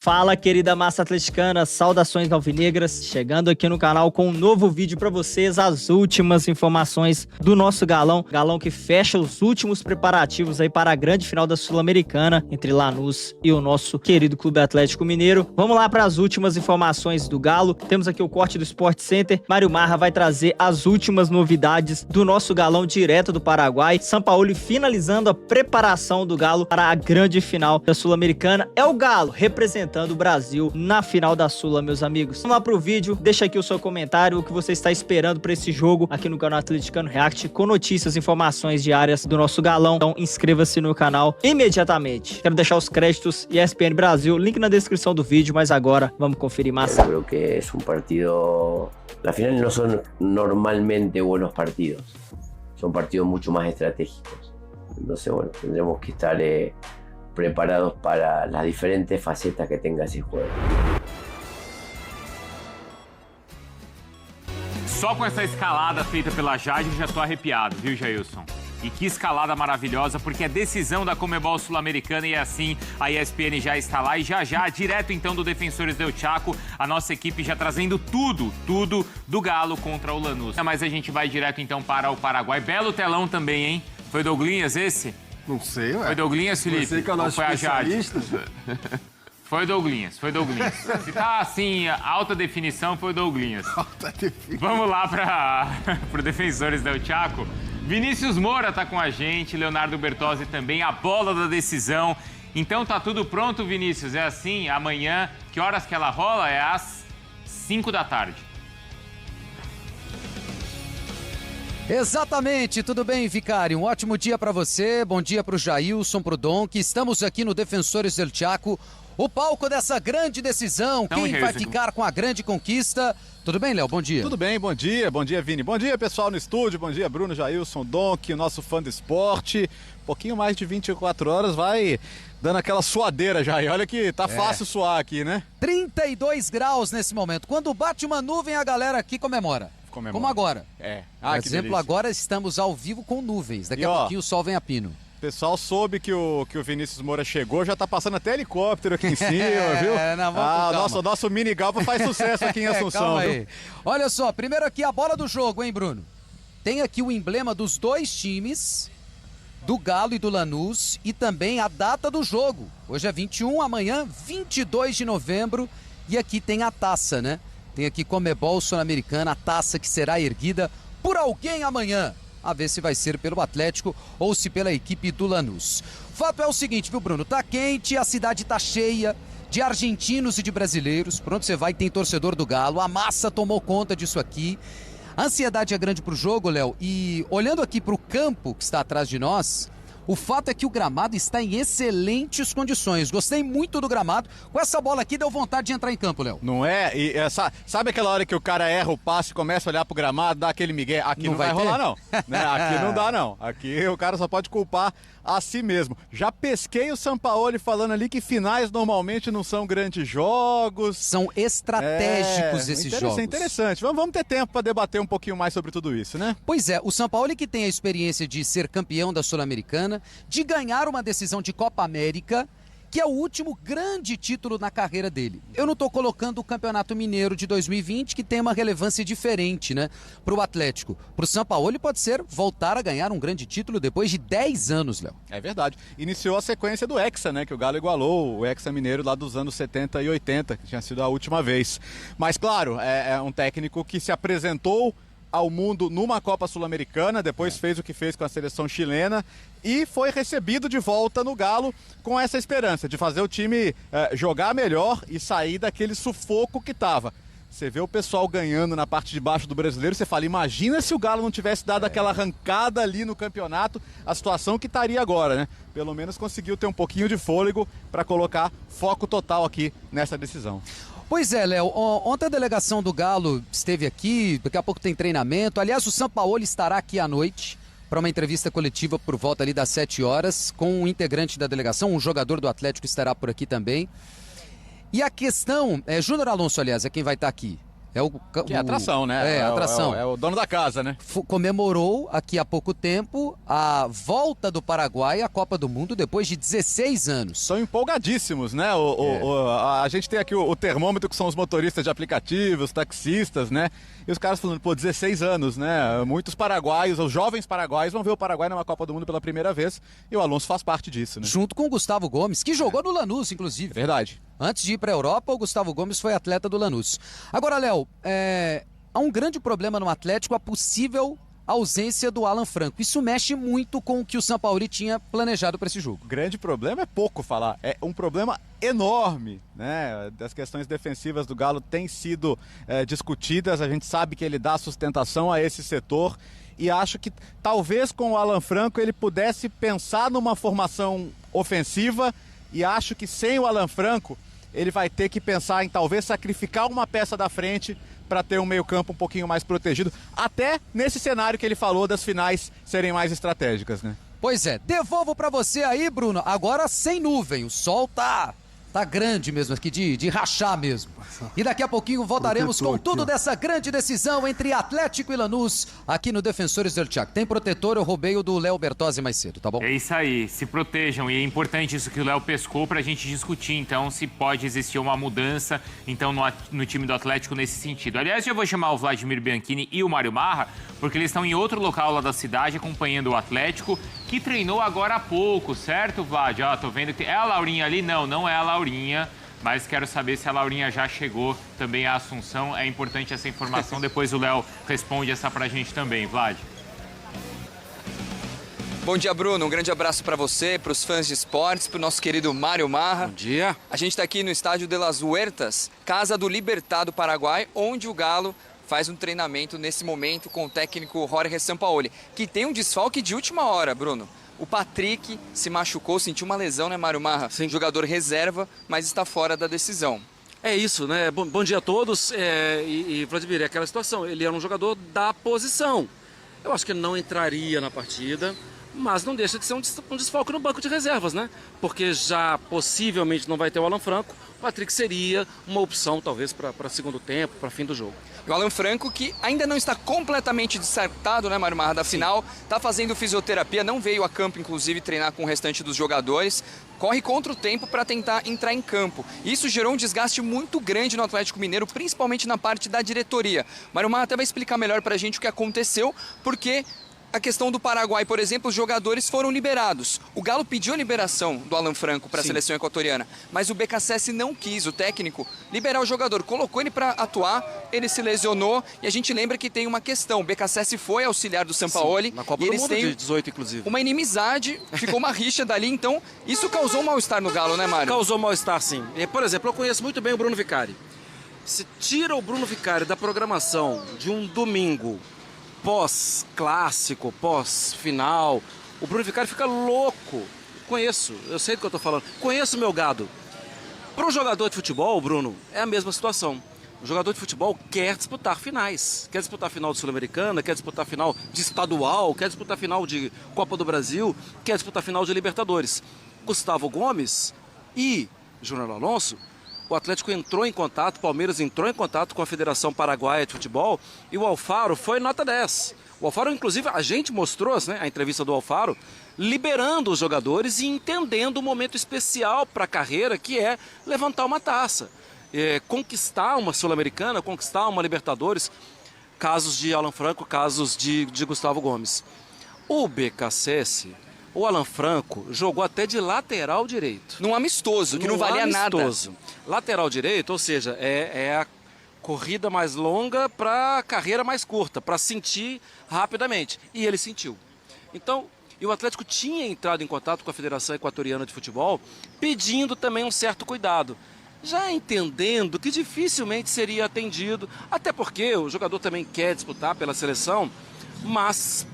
Fala, querida massa atleticana, saudações alvinegras, chegando aqui no canal com um novo vídeo para vocês, as últimas informações do nosso galão que fecha os últimos preparativos aí para a grande final da Sul-Americana entre Lanús e o nosso querido Clube Atlético Mineiro. Vamos lá para as últimas informações do Galo. Temos aqui o corte do Sport Center. Mário Marra vai trazer as últimas novidades do nosso galão direto do Paraguai. Sampaoli finalizando a preparação do Galo para a grande final da Sul-Americana. É o Galo representando o Brasil na final da Sula, meus amigos. Vamos lá pro vídeo, deixa aqui o seu comentário, o que você está esperando para esse jogo aqui no canal Atleticano React, com notícias, informações diárias do nosso galão. Então inscreva-se no canal imediatamente. Quero deixar os créditos e ESPN Brasil, link na descrição do vídeo, mas agora vamos conferir massa. Eu creo que es un partido... Las finales no son normalmente buenos partidos, son partidos mucho más estratégicos. Entonces, bueno, tendremos que estar preparados para las diferentes facetas que tenga ese juego. Só com essa escalada feita pela Jade já tô arrepiado, viu, Jailson? E que escalada maravilhosa, porque é decisão da Conmebol Sul-Americana e assim a ESPN já está lá. E já, direto então do Defensores del Chaco, a nossa equipe já trazendo tudo do Galo contra o Lanús. Mas a gente vai direto então para o Paraguai. Belo telão também, hein? Foi Douglinhas esse? Não sei, ué. Foi Douglinhas, Felipe? Você que é o nosso foi a Jade? Foi Douglinhas. Se tá assim, alta definição, foi Douglinhas. Alta definição. Vamos lá para o Defensores del Chaco. Vinícius Moura tá com a gente, Leonardo Bertozzi também, a bola da decisão. Então tá tudo pronto, Vinícius? É assim, amanhã, que horas que ela rola? É às 5 da tarde. Exatamente, tudo bem, Vicário? Um ótimo dia para você, bom dia para o Jailson, para o Dom, que estamos aqui no Defensores del Chaco, o palco dessa grande decisão, então, quem vai ficar com a grande conquista. Tudo bem, Léo? Bom dia. Tudo bem, bom dia, Vini. Bom dia, pessoal no estúdio, bom dia, Bruno, Jailson, Donk, o nosso fã do esporte. Um pouquinho mais de 24 horas vai dando aquela suadeira já, e olha que tá fácil suar aqui, né? 32 graus nesse momento, quando bate uma nuvem a galera aqui comemora. Como agora. Ah, por exemplo, agora estamos ao vivo com nuvens. Daqui a pouquinho o sol vem a pino. O pessoal soube que o Vinícius Moura chegou, já tá passando até helicóptero aqui em cima, viu? Nosso mini galpa faz sucesso aqui em Assunção. Calma aí. Olha só, primeiro aqui a bola do jogo, hein, Bruno? Tem aqui o emblema dos dois times, do Galo e do Lanús, e também a data do jogo. Hoje é 21, amanhã 22 de novembro, e aqui tem a taça, né? Tem aqui Conmebol Sul-Americana, a taça que será erguida por alguém amanhã. A ver se vai ser pelo Atlético ou se pela equipe do Lanús. O fato é o seguinte, viu, Bruno? Tá quente, a cidade tá cheia de argentinos e de brasileiros. Por onde você vai tem torcedor do Galo. A massa tomou conta disso aqui. A ansiedade é grande pro jogo, Léo. E olhando aqui pro campo que está atrás de nós, o fato é que o gramado está em excelentes condições. Gostei muito do gramado. Com essa bola aqui deu vontade de entrar em campo, Léo. Não é? E sabe aquela hora que o cara erra o passe, começa a olhar pro gramado, dá aquele migué? Aqui não vai rolar, não. Né? Aqui não dá, não. Aqui o cara só pode culpar a si mesmo. Já pesquei o Sampaoli falando ali que finais normalmente não são grandes jogos. São estratégicos esses jogos. Interessante. Vamos ter tempo para debater um pouquinho mais sobre tudo isso, né? Pois é, o Sampaoli que tem a experiência de ser campeão da Sul-Americana, de ganhar uma decisão de Copa América, que é o último grande título na carreira dele. Eu não estou colocando o Campeonato Mineiro de 2020, que tem uma relevância diferente, né, para o Atlético. Para o Sampaoli pode ser voltar a ganhar um grande título depois de 10 anos, Léo. É verdade. Iniciou a sequência do Hexa, né, que o Galo igualou o Hexa Mineiro lá dos anos 70 e 80, que tinha sido a última vez. Mas, claro, é um técnico que se apresentou ao mundo numa Copa Sul-Americana, depois fez o que fez com a seleção chilena e foi recebido de volta no Galo com essa esperança de fazer o time jogar melhor e sair daquele sufoco que estava. Você vê o pessoal ganhando na parte de baixo do Brasileiro, você fala, imagina se o Galo não tivesse dado aquela arrancada ali no campeonato, a situação que estaria agora, né? Pelo menos conseguiu ter um pouquinho de fôlego para colocar foco total aqui nessa decisão. Pois é, Léo, ontem a delegação do Galo esteve aqui, daqui a pouco tem treinamento. Aliás, o Sampaoli estará aqui à noite para uma entrevista coletiva por volta ali das 7 horas com um integrante da delegação, um jogador do Atlético estará por aqui também. E a questão, Júnior Alonso, aliás, é quem vai estar aqui. Que é atração, né? É, atração. É o dono da casa, né? Comemorou aqui há pouco tempo a volta do Paraguai à Copa do Mundo depois de 16 anos. São empolgadíssimos, né? A gente tem aqui o termômetro, que são os motoristas de aplicativos, taxistas, né? E os caras falando, 16 anos, né? Muitos paraguaios, os jovens paraguaios vão ver o Paraguai numa Copa do Mundo pela primeira vez, e o Alonso faz parte disso, né? Junto com o Gustavo Gomes, que jogou no Lanús, inclusive. Verdade. Antes de ir para a Europa, o Gustavo Gomes foi atleta do Lanús. Agora, Léo, há um grande problema no Atlético, a possível ausência do Alan Franco. Isso mexe muito com o que o Sampaoli tinha planejado para esse jogo. Grande problema é pouco falar, é um problema enorme, né? Das questões defensivas do Galo têm sido discutidas, a gente sabe que ele dá sustentação a esse setor, e acho que talvez com o Alan Franco ele pudesse pensar numa formação ofensiva, e acho que sem o Alan Franco ele vai ter que pensar em talvez sacrificar uma peça da frente para ter um meio-campo um pouquinho mais protegido, até nesse cenário que ele falou das finais serem mais estratégicas, né? Pois é, devolvo para você aí, Bruno, agora sem nuvem, o sol tá grande mesmo, aqui de rachar mesmo. E daqui a pouquinho voltaremos com tudo dessa grande decisão entre Atlético e Lanús, aqui no Defensores del Chaco. Tem protetor, eu roubei o do Léo Bertozzi mais cedo, tá bom? É isso aí, se protejam, e é importante isso que o Léo pescou pra gente discutir, então, se pode existir uma mudança, então, no time do Atlético nesse sentido. Aliás, eu vou chamar o Vladimir Bianchini e o Mário Marra, porque eles estão em outro local lá da cidade, acompanhando o Atlético, que treinou agora há pouco, certo, Vlad? Ó, tô vendo que é a Laurinha ali? Não é a Laurinha, mas quero saber se a Laurinha já chegou também à Assunção. É importante essa informação, depois o Léo responde essa pra gente também, Vlad. Bom dia, Bruno. Um grande abraço para você, para os fãs de esportes, para o nosso querido Mário Marra. Bom dia. A gente está aqui no estádio de las Huertas, casa do Libertad do Paraguai, onde o Galo faz um treinamento nesse momento com o técnico Jorge Sampaoli, que tem um desfalque de última hora, Bruno. O Patrick se machucou, sentiu uma lesão, né, Mário Marra? Sim. Jogador reserva, mas está fora da decisão. É isso, né? Bom dia a todos. Vladimir, é aquela situação. Ele era um jogador da posição. Eu acho que ele não entraria na partida, mas não deixa de ser um desfalque no banco de reservas, né? Porque já possivelmente não vai ter o Alan Franco. O Patrick seria uma opção, talvez, para segundo tempo, para fim do jogo. O Alan Franco, que ainda não está completamente descartado, né, Mário Marra, da final, está fazendo fisioterapia, não veio a campo, inclusive, treinar com o restante dos jogadores, corre contra o tempo para tentar entrar em campo. Isso gerou um desgaste muito grande no Atlético Mineiro, principalmente na parte da diretoria. Mário Marra até vai explicar melhor para a gente o que aconteceu, porque a questão do Paraguai, por exemplo, os jogadores foram liberados. O Galo pediu a liberação do Alan Franco para a seleção equatoriana, mas o BKSS não quis, o técnico, liberar o jogador. Colocou ele para atuar, ele se lesionou, e a gente lembra que tem uma questão. O BKSS foi auxiliar do Sampaoli. Sim, na Copa e do eles Mundo têm de 18, inclusive. uma inimizade, ficou uma rixa dali, então isso causou um mal-estar no Galo, né, Mário? Causou mal-estar, sim. Por exemplo, eu conheço muito bem o Bruno Vicari. Se tira o Bruno Vicari da programação de um domingo pós-clássico, pós-final, o Bruno Vicari fica louco. Conheço, eu sei do que eu tô falando. Conheço o meu gado. Para um jogador de futebol, Bruno, é a mesma situação. O jogador de futebol quer disputar finais. Quer disputar final de Sul-Americana, quer disputar final de estadual, quer disputar final de Copa do Brasil, quer disputar final de Libertadores. Gustavo Gomes e Júnior Alonso, o Atlético entrou em contato, o Palmeiras entrou em contato com a Federação Paraguaia de Futebol e o Alfaro foi nota 10. O Alfaro, inclusive, a gente mostrou, né, a entrevista do Alfaro, liberando os jogadores e entendendo o momento especial para a carreira, que é levantar uma taça. Conquistar uma Sul-Americana, conquistar uma Libertadores, casos de Alan Franco, casos de Gustavo Gomes. O BKSS, o Alan Franco, jogou até de lateral direito. Num amistoso, que não valia amistoso. nada. Lateral direito, ou seja, é a corrida mais longa para a carreira mais curta, para sentir rapidamente. E ele sentiu. Então, e o Atlético tinha entrado em contato com a Federação Equatoriana de Futebol, pedindo também um certo cuidado. Já entendendo que dificilmente seria atendido, até porque o jogador também quer disputar pela seleção, mas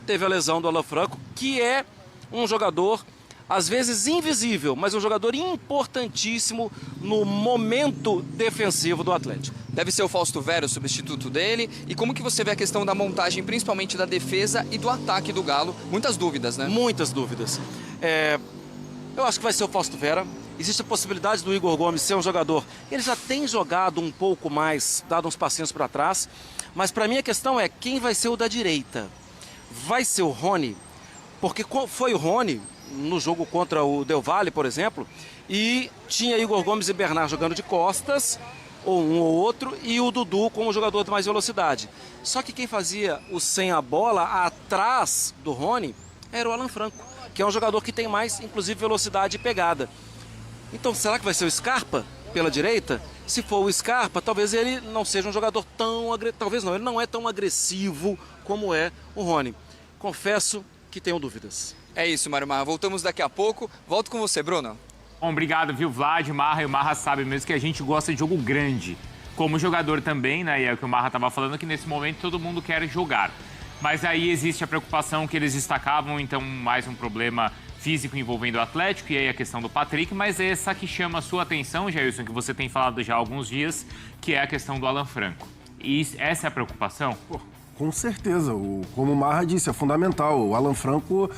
teve a lesão do Alan Franco, que é um jogador, às vezes invisível, mas um jogador importantíssimo no momento defensivo do Atlético. Deve ser o Fausto Vera, o substituto dele. E como que você vê a questão da montagem, principalmente da defesa e do ataque do Galo? Muitas dúvidas, né? Muitas dúvidas. Eu acho que vai ser o Fausto Vera. existe a possibilidade do Igor Gomes ser um jogador. Ele já tem jogado um pouco mais, dado uns passinhos para trás, mas para mim a questão é quem vai ser o da direita. Vai ser o Rony? Porque foi o Rony no jogo contra o Del Valle, por exemplo, e tinha Igor Gomes e Bernard jogando de costas, ou um ou outro, e o Dudu como jogador de mais velocidade. Só que quem fazia o sem a bola atrás do Rony era o Alan Franco, que é um jogador que tem mais, inclusive, velocidade e pegada. Então, será que vai ser o Scarpa pela direita? Se for o Scarpa, talvez ele não seja um jogador tão agressivo. Talvez não, ele não é tão agressivo como é o Rony. Confesso que tenho dúvidas. É isso, Mário Marra. Voltamos daqui a pouco. Volto com você, Bruno. Bom, obrigado, viu, Vlad, Marra. E o Marra sabe mesmo que a gente gosta de jogo grande. Como jogador também, né? E é o que o Marra estava falando, que nesse momento todo mundo quer jogar. Mas aí existe a preocupação que eles destacavam, então mais um problema físico envolvendo o Atlético e aí a questão do Patrick, mas é essa que chama a sua atenção, Jailson, que você tem falado já há alguns dias, que é a questão do Alan Franco. E essa é a preocupação? Com certeza, como o Marra disse, é fundamental. O Alan Franco,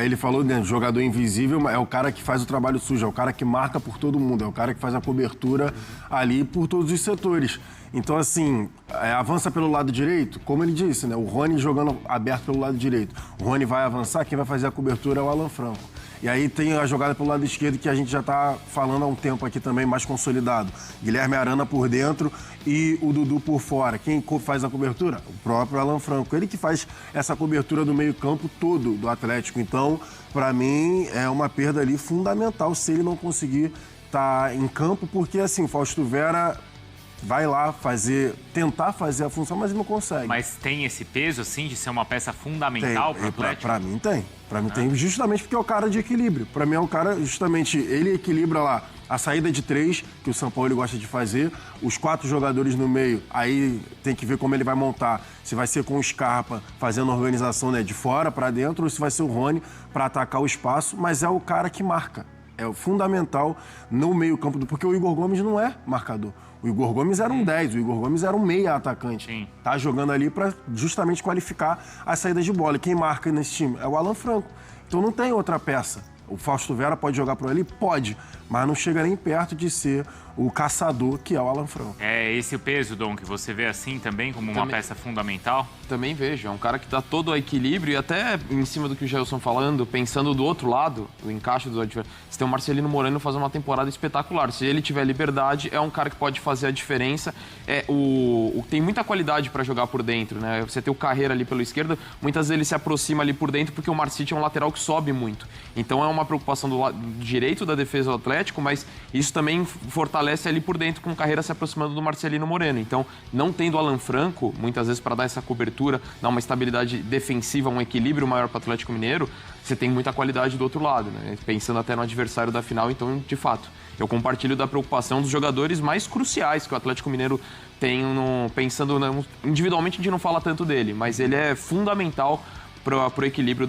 ele falou, né, jogador invisível, é o cara que faz o trabalho sujo, é o cara que marca por todo mundo, é o cara que faz a cobertura ali por todos os setores. Então, assim, avança pelo lado direito, como ele disse, né? O Rony jogando aberto pelo lado direito. O Rony vai avançar, quem vai fazer a cobertura é o Alan Franco. E aí tem a jogada pelo lado esquerdo que a gente já está falando há um tempo aqui também, mais consolidado. Guilherme Arana por dentro e o Dudu por fora. Quem faz a cobertura? O próprio Alan Franco. Ele que faz essa cobertura do meio-campo todo do Atlético. Então, para mim, é uma perda ali fundamental se ele não conseguir estar em campo, porque assim, o Fausto Vera vai lá tentar fazer a função, mas ele não consegue. Mas tem esse peso, assim, de ser uma peça fundamental para o Atlético? Pra mim tem. Pra mim tem, justamente porque é o cara de equilíbrio. Pra mim é o cara, justamente, ele equilibra lá a saída de 3, que o São Paulo gosta de fazer, os 4 jogadores no meio, aí tem que ver como ele vai montar, se vai ser com o Scarpa fazendo a organização, né, de fora pra dentro, ou se vai ser o Rony pra atacar o espaço, mas é o cara que marca. É o fundamental no meio-campo, porque o Igor Gomes não é marcador. O Igor Gomes era um 10, o Igor Gomes era um meia atacante. Sim. Tá jogando ali para justamente qualificar as saídas de bola. E quem marca nesse time é o Alan Franco. Então não tem outra peça. O Fausto Vera pode jogar por ali? Pode, mas não chega nem perto de ser o caçador, que é o Alan Franco. É esse o peso, Dom, que você vê assim também como uma peça fundamental? Também vejo, é um cara que dá todo o equilíbrio e até em cima do que o Jailson falando, pensando do outro lado, o encaixe do adversário, você tem o Marcelino Moreno fazendo uma temporada espetacular. Se ele tiver liberdade, é um cara que pode fazer a diferença. Tem muita qualidade para jogar por dentro, né? Você tem o Carreira ali pela esquerda, muitas vezes ele se aproxima ali por dentro porque o Marcite é um lateral que sobe muito. Então é uma preocupação do lado direito da defesa do Atlético, mas isso também fortalece ali por dentro com o Carreira se aproximando do Marcelino Moreno. Então, não tendo Alan Franco, muitas vezes para dar essa cobertura, dar uma estabilidade defensiva, um equilíbrio maior para o Atlético Mineiro, você tem muita qualidade do outro lado, né? Pensando até no adversário da final, então, de fato, eu compartilho da preocupação dos jogadores mais cruciais que o Atlético Mineiro tem, pensando individualmente, a gente não fala tanto dele, mas ele é fundamental pro equilíbrio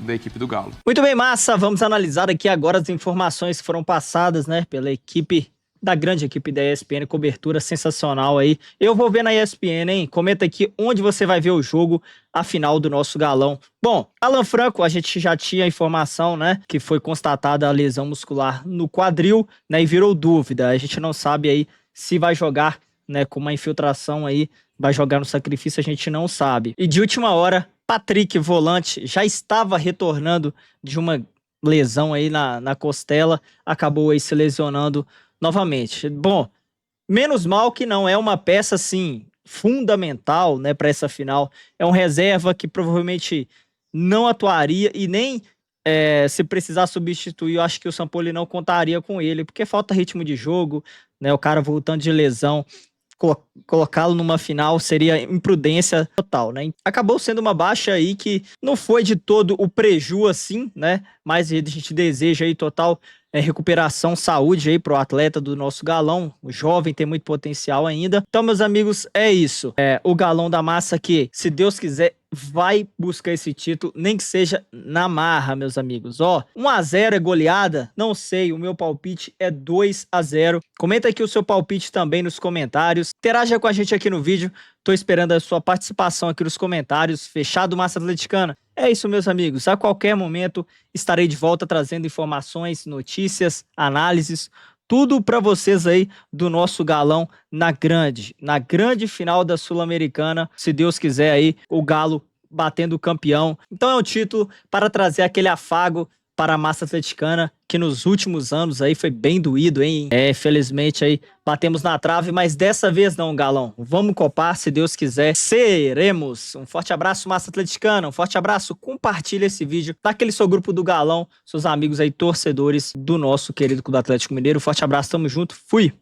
da equipe do Galo. Muito bem, massa. Vamos analisar aqui agora as informações que foram passadas, né, pela equipe da grande equipe da ESPN, cobertura sensacional aí. Eu vou ver na ESPN, hein? Comenta aqui onde você vai ver o jogo, a final do nosso galão. Bom, Alan Franco, a gente já tinha a informação, né, que foi constatada a lesão muscular no quadril, né, e virou dúvida. A gente não sabe aí se vai jogar, né, com uma infiltração aí, vai jogar no sacrifício, a gente não sabe. E de última hora, Patrick, volante, já estava retornando de uma lesão aí na costela, acabou aí se lesionando novamente. Bom, menos mal que não é uma peça, assim, fundamental, né, para essa final. É um reserva que provavelmente não atuaria e nem se precisar substituir, eu acho que o São Paulo não contaria com ele, porque falta ritmo de jogo, né, o cara voltando de lesão, colocá-lo numa final seria imprudência total, né? Acabou sendo uma baixa aí que não foi de todo o preju assim, né? Mas a gente deseja aí total recuperação, saúde aí pro atleta do nosso galão. O jovem tem muito potencial ainda. Então, meus amigos, é isso. O galão da massa que, se Deus quiser, vai buscar esse título, nem que seja na marra, meus amigos. Ó, 1-0 é goleada? Não sei, o meu palpite é 2-0. Comenta aqui o seu palpite também nos comentários. Interaja com a gente aqui no vídeo. Tô esperando a sua participação aqui nos comentários. Fechado, Massa Atleticana? É isso, meus amigos. A qualquer momento estarei de volta trazendo informações, notícias, análises, tudo para vocês aí do nosso Galão na grande final da Sul-Americana. Se Deus quiser aí, o Galo batendo o campeão. Então é um título para trazer aquele afago para a massa atleticana, que nos últimos anos aí foi bem doído, hein? Felizmente aí batemos na trave, mas dessa vez não, Galão. Vamos copar, se Deus quiser, seremos. Um forte abraço, massa atleticana, um forte abraço, compartilha esse vídeo, dá aquele seu grupo do Galão, seus amigos aí, torcedores do nosso querido Clube Atlético Mineiro. Um forte abraço, tamo junto, fui!